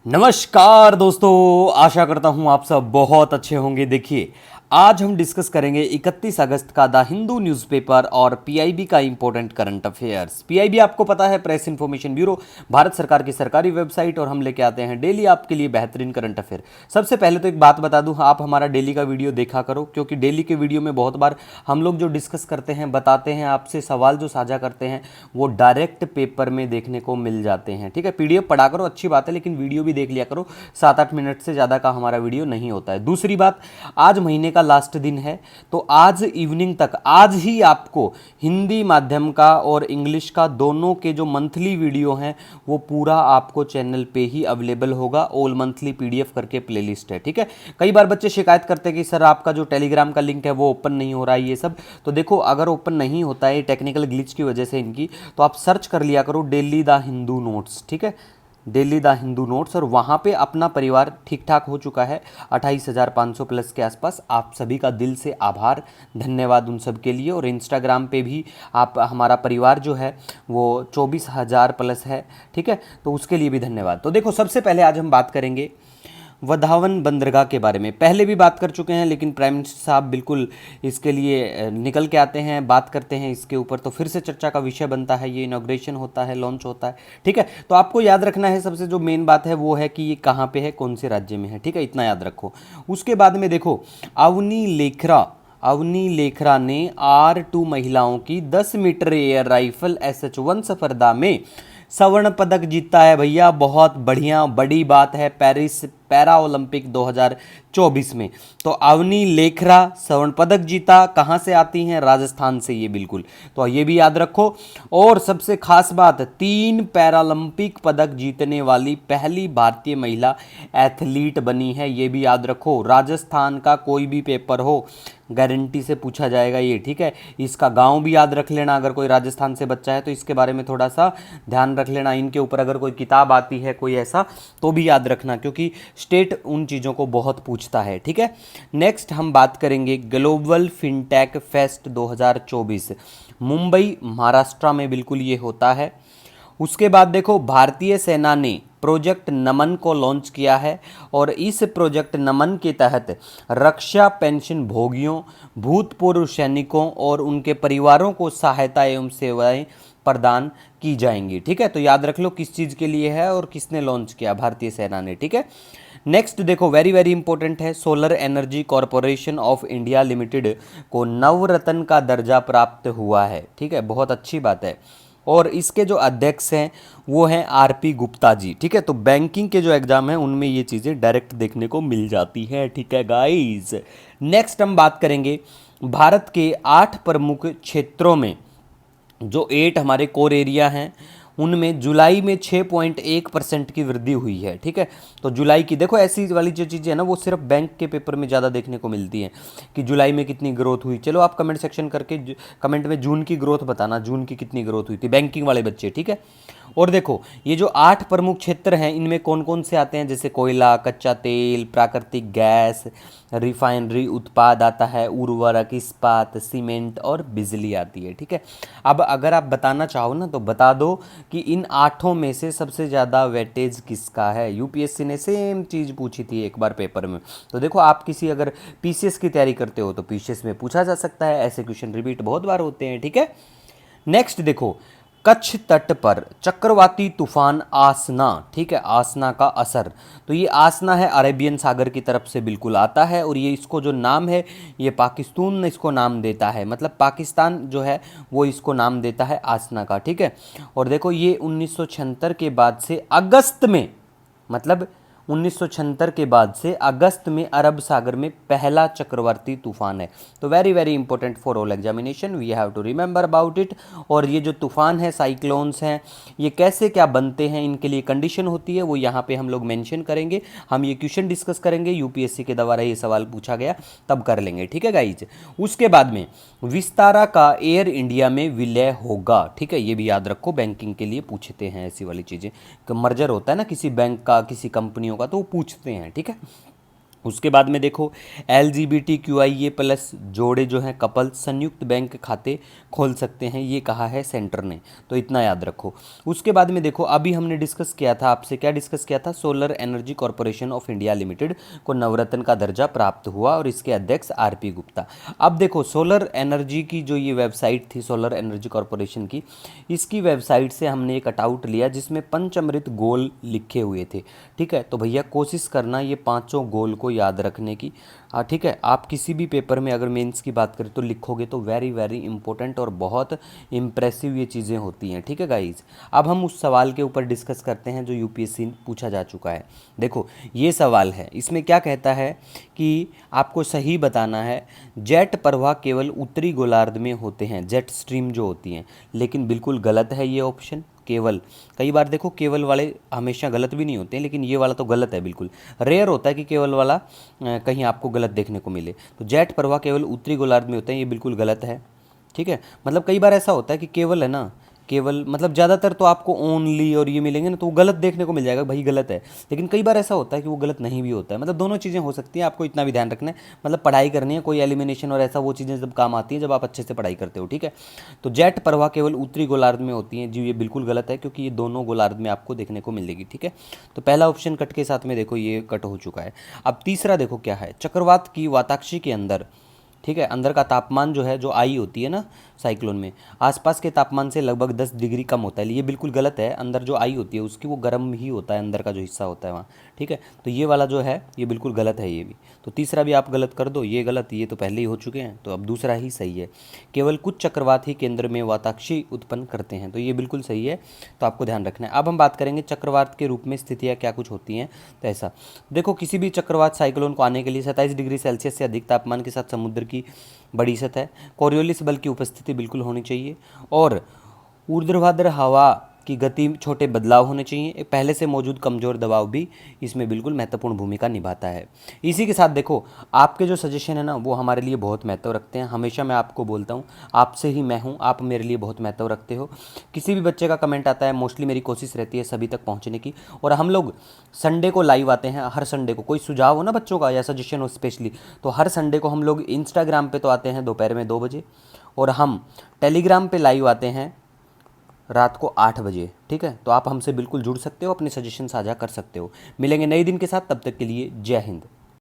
नमस्कार दोस्तों, आशा करता हूं आप सब बहुत अच्छे होंगे। देखिए, आज हम डिस्कस करेंगे 31 अगस्त का द हिंदू न्यूज़पेपर और पीआईबी का इंपॉर्टेंट करंट अफेयर्स। पीआईबी आपको पता है, प्रेस इन्फॉर्मेशन ब्यूरो, भारत सरकार की सरकारी वेबसाइट, और हम लेके आते हैं डेली आपके लिए बेहतरीन करंट अफेयर। सबसे पहले तो एक बात बता दूं, आप हमारा डेली का वीडियो देखा करो, क्योंकि डेली के वीडियो में बहुत बार हम लोग जो डिस्कस करते हैं, बताते हैं, आपसे सवाल जो साझा करते हैं, वो डायरेक्ट पेपर में देखने को मिल जाते हैं। ठीक है, पीडीएफ पढ़ा करो, अच्छी बात है, लेकिन वीडियो भी देख लिया करो। 7-8 मिनट से ज़्यादा का हमारा वीडियो नहीं होता है। दूसरी बात, आज महीने का लास्ट दिन है, तो आज इवनिंग तक, आज ही आपको हिंदी माध्यम का और इंग्लिश का दोनों के जो मंथली वीडियो हैं वो पूरा आपको चैनल पे ही अवेलेबल होगा। ऑल मंथली पीडीएफ करके प्लेलिस्ट है। ठीक है, कई बार बच्चे शिकायत करते हैं कि सर आपका जो टेलीग्राम का लिंक है वो ओपन नहीं हो रहा है, ये सब। तो देखो, अगर ओपन नहीं होता है टेक्निकल ग्लिच की वजह से इनकी, तो आप सर्च कर लिया करो डेली द हिंदू नोट्स। ठीक है, डेली द हिंदू नोट्स, और वहाँ पे अपना परिवार ठीक ठाक हो चुका है 28,500 प्लस के आसपास। आप सभी का दिल से आभार, धन्यवाद उन सब के लिए। और इंस्टाग्राम पे भी आप, हमारा परिवार जो है वो 24,000 प्लस है। ठीक है, तो उसके लिए भी धन्यवाद। तो देखो, सबसे पहले आज हम बात करेंगे वधावन बंदरगाह के बारे में। पहले भी बात कर चुके हैं, लेकिन प्राइम मिनिस्टर साहब बिल्कुल इसके लिए निकल के आते हैं, बात करते हैं इसके ऊपर, तो फिर से चर्चा का विषय बनता है। ये इनॉग्रेशन होता है, लॉन्च होता है। ठीक है, तो आपको याद रखना है, सबसे जो मेन बात है वो है कि ये कहाँ पे है, कौन से राज्य में है। ठीक है, इतना याद रखो। उसके बाद में देखो, अवनी लेखरा ने R2 महिलाओं की 10 मीटर एयर राइफल SH-1 स्पर्धा में स्वर्ण पदक जीता है भैया। बहुत बढ़िया, बड़ी बात है पेरिस पैरा ओलंपिक 2024 में। तो अवनी लेखरा स्वर्ण पदक जीता। कहाँ से आती हैं? राजस्थान से, ये बिल्कुल, तो ये भी याद रखो। और सबसे खास बात, 3 पैरालंपिक पदक जीतने वाली पहली भारतीय महिला एथलीट बनी है, ये भी याद रखो। राजस्थान का कोई भी पेपर हो, गारंटी से पूछा जाएगा ये। ठीक है, इसका गांव भी याद रख लेना, अगर कोई राजस्थान से बच्चा है तो इसके बारे में थोड़ा सा ध्यान रख लेना। इनके ऊपर अगर कोई किताब आती है कोई ऐसा, तो भी याद रखना, क्योंकि स्टेट उन चीज़ों को बहुत पूछता है। ठीक है, नेक्स्ट हम बात करेंगे global fintech fest 2024, Mumbai Maharashtra में बिल्कुल ये होता है। उसके बाद देखो, भारतीय सेना ने प्रोजेक्ट नमन को लॉन्च किया है, और इस प्रोजेक्ट नमन के तहत रक्षा पेंशन भोगियों, भूतपूर्व सैनिकों और उनके परिवारों को सहायता एवं सेवाएं प्रदान की जाएंगी। ठीक है, तो याद रख लो किस चीज़ के लिए है और किसने लॉन्च किया, भारतीय सेना ने। ठीक है, नेक्स्ट देखो, वेरी वेरी इंपॉर्टेंट है, solar energy corporation of India limited को नवरत्न का दर्जा प्राप्त हुआ है। ठीक है, बहुत अच्छी बात है। और इसके जो अध्यक्ष हैं वो हैं RP गुप्ता जी। ठीक है, तो बैंकिंग के जो एग्जाम हैं उनमें ये चीज़ें डायरेक्ट देखने को मिल जाती हैं। ठीक है गाइस, नेक्स्ट हम बात करेंगे भारत के 8 प्रमुख क्षेत्रों में, जो 8 हमारे कोर एरिया हैं, उनमें जुलाई में 6.1% की वृद्धि हुई है। ठीक है, तो जुलाई की देखो, ऐसी वाली जो चीज़ें हैं ना, वो सिर्फ बैंक के पेपर में ज़्यादा देखने को मिलती हैं कि जुलाई में कितनी ग्रोथ हुई। चलो आप कमेंट सेक्शन करके कमेंट में जून की ग्रोथ बताना, जून की कितनी ग्रोथ हुई थी, बैंकिंग वाले बच्चे। ठीक है, और देखो, ये जो 8 प्रमुख क्षेत्र हैं, इनमें कौन कौन से आते हैं, जैसे कोयला, कच्चा तेल, प्राकृतिक गैस, रिफाइनरी उत्पाद आता है, उर्वरक, इस्पात, सीमेंट और बिजली आती है। ठीक है, अब अगर आप बताना चाहो ना, तो बता दो कि इन 8 में से सबसे ज़्यादा वेटेज किसका है। यूपीएससी ने सेम चीज़ पूछी थी एक बार पेपर में, तो देखो, आप किसी अगर पीसीएस की तैयारी करते हो तो पीसीएस में पूछा जा सकता है, ऐसे क्वेश्चन रिपीट बहुत बार होते हैं। ठीक है, नेक्स्ट देखो, कच्छ तट पर चक्रवाती तूफान आसना। ठीक है, आसना का असर, तो ये आसना है अरेबियन सागर की तरफ से बिल्कुल आता है, और ये इसको जो नाम है, ये पाकिस्तान इसको नाम देता है, मतलब पाकिस्तान जो है वो इसको नाम देता है आसना का। ठीक है, और देखो, ये 1976 के बाद से अगस्त में, मतलब 1976 के बाद से अगस्त में अरब सागर में पहला चक्रवाती तूफान है। तो very very important for all examination, we have to remember about it. और ये जो तूफान है, साइक्लोन्स हैं, ये कैसे क्या बनते हैं, इनके लिए कंडीशन होती है, वो यहाँ पे हम लोग मेंशन करेंगे। हम ये क्वेश्चन डिस्कस करेंगे, यूपीएससी के द्वारा ये सवाल पूछा गया, तब कर लेंगे। ठीक है गाइज, उसके बाद में विस्तारा का एयर इंडिया में विलय होगा। ठीक है, ये भी याद रखो, बैंकिंग के लिए पूछते हैं ऐसी वाली चीज़ें। मर्जर होता है ना किसी बैंक का किसी कंपनियों का, तो वो पूछते हैं। ठीक है, उसके बाद में देखो LGBTQIA+ जोड़े जो हैं कपल संयुक्त बैंक खाते खोल सकते हैं, ये कहा है सेंटर ने, तो इतना याद रखो। उसके बाद में देखो अभी हमने डिस्कस किया था आपसे, क्या डिस्कस किया था, solar energy corporation of India limited को नवरत्न का दर्जा प्राप्त हुआ और इसके अध्यक्ष RP गुप्ता। अब देखो सोलर एनर्जी की जो ये वेबसाइट थी सोलर एनर्जी कॉरपोरेशन की, इसकी वेबसाइट से हमने एक कटआउट लिया जिसमें पंचामृत गोल लिखे हुए थे। ठीक है, तो भैया कोशिश करना ये पांचों गोल को याद रखने की। हाँ ठीक है, आप किसी भी पेपर में अगर मेंस की बात करें तो लिखोगे तो वेरी वेरी इंपॉर्टेंट और बहुत इंप्रेसिव ये चीज़ें होती हैं। ठीक है गाइज, अब हम उस सवाल के ऊपर डिस्कस करते हैं जो यूपीएससी पूछा जा चुका है। देखो ये सवाल है, इसमें क्या कहता है कि आपको सही बताना है, जेट प्रवाह केवल उत्तरी गोलार्ध में होते हैं, जेट स्ट्रीम जो होती हैं, लेकिन बिल्कुल गलत है ये ऑप्शन। केवल, कई बार देखो केवल वाले हमेशा गलत भी नहीं होते हैं, लेकिन ये वाला तो गलत है बिल्कुल। रेयर होता है कि केवल वाला कहीं आपको गलत देखने को मिले। तो जेट प्रवाह केवल उत्तरी गोलार्ध में होते हैं, ये बिल्कुल गलत है। ठीक है, मतलब कई बार ऐसा होता है कि केवल है ना, केवल मतलब ज़्यादातर तो आपको ओनली और ये मिलेंगे ना, तो वो गलत देखने को मिल जाएगा, भाई गलत है। लेकिन कई बार ऐसा होता है कि वो गलत नहीं भी होता है, मतलब दोनों चीज़ें हो सकती हैं, आपको इतना भी ध्यान रखना है। मतलब पढ़ाई करनी है, कोई एलिमिनेशन और ऐसा वो चीज़ें जब काम आती हैं जब आप अच्छे से पढ़ाई करते हो। ठीक है, तो जेट प्रवाह केवल उत्तरी गोलार्ध में होती हैं जी, ये बिल्कुल गलत है क्योंकि ये दोनों गोलार्ध में आपको देखने को मिलेगी। ठीक है, तो पहला ऑप्शन कट के साथ में देखो ये कट हो चुका है। अब तीसरा देखो क्या है, चक्रवात की वाताक्षी के अंदर, ठीक है, अंदर का तापमान जो है, जो आई होती है ना साइक्लोन में, आसपास के तापमान से लगभग 10 डिग्री कम होता है। ये बिल्कुल गलत है, अंदर जो आई होती है उसकी वो गर्म ही होता है, अंदर का जो हिस्सा होता है वहाँ। ठीक है, तो ये वाला जो है ये बिल्कुल गलत है ये भी। तो तीसरा भी आप गलत कर दो, ये गलत, ये तो पहले ही हो चुके हैं, तो अब दूसरा ही सही है। केवल कुछ चक्रवात ही केंद्र में वाताक्षी उत्पन्न करते हैं, तो ये बिल्कुल सही है, तो आपको ध्यान रखना है। अब हम बात करेंगे चक्रवात के रूप में स्थितियाँ क्या कुछ होती हैं। तो ऐसा देखो, किसी भी चक्रवात साइक्लोन को आने के लिए 27 डिग्री सेल्सियस से अधिक तापमान के साथ समुद्र की बड़ी सतह, कोरियोलिस बल की उपस्थिति बिल्कुल होनी चाहिए, और ऊर्ध्वाधर हवा की गति में छोटे बदलाव होने चाहिए। पहले से मौजूद कमज़ोर दबाव भी इसमें बिल्कुल महत्वपूर्ण भूमिका निभाता है। इसी के साथ देखो आपके जो सजेशन है ना वो हमारे लिए बहुत महत्व रखते हैं। हमेशा मैं आपको बोलता हूँ, आपसे ही मैं हूँ, आप मेरे लिए बहुत महत्व रखते हो। किसी भी बच्चे का कमेंट आता है, मोस्टली मेरी कोशिश रहती है सभी तक पहुँचने की, और हम लोग संडे को लाइव आते हैं। हर संडे को कोई सुझाव हो ना बच्चों का या सजेशन हो स्पेशली, तो हर संडे को हम लोग इंस्टाग्राम पे तो आते हैं दोपहर में 2 बजे, और हम टेलीग्राम पे लाइव आते हैं रात को 8 बजे। ठीक है, तो आप हमसे बिल्कुल जुड़ सकते हो, अपने सजेशन साझा कर सकते हो। मिलेंगे नए दिन के साथ, तब तक के लिए जय हिंद।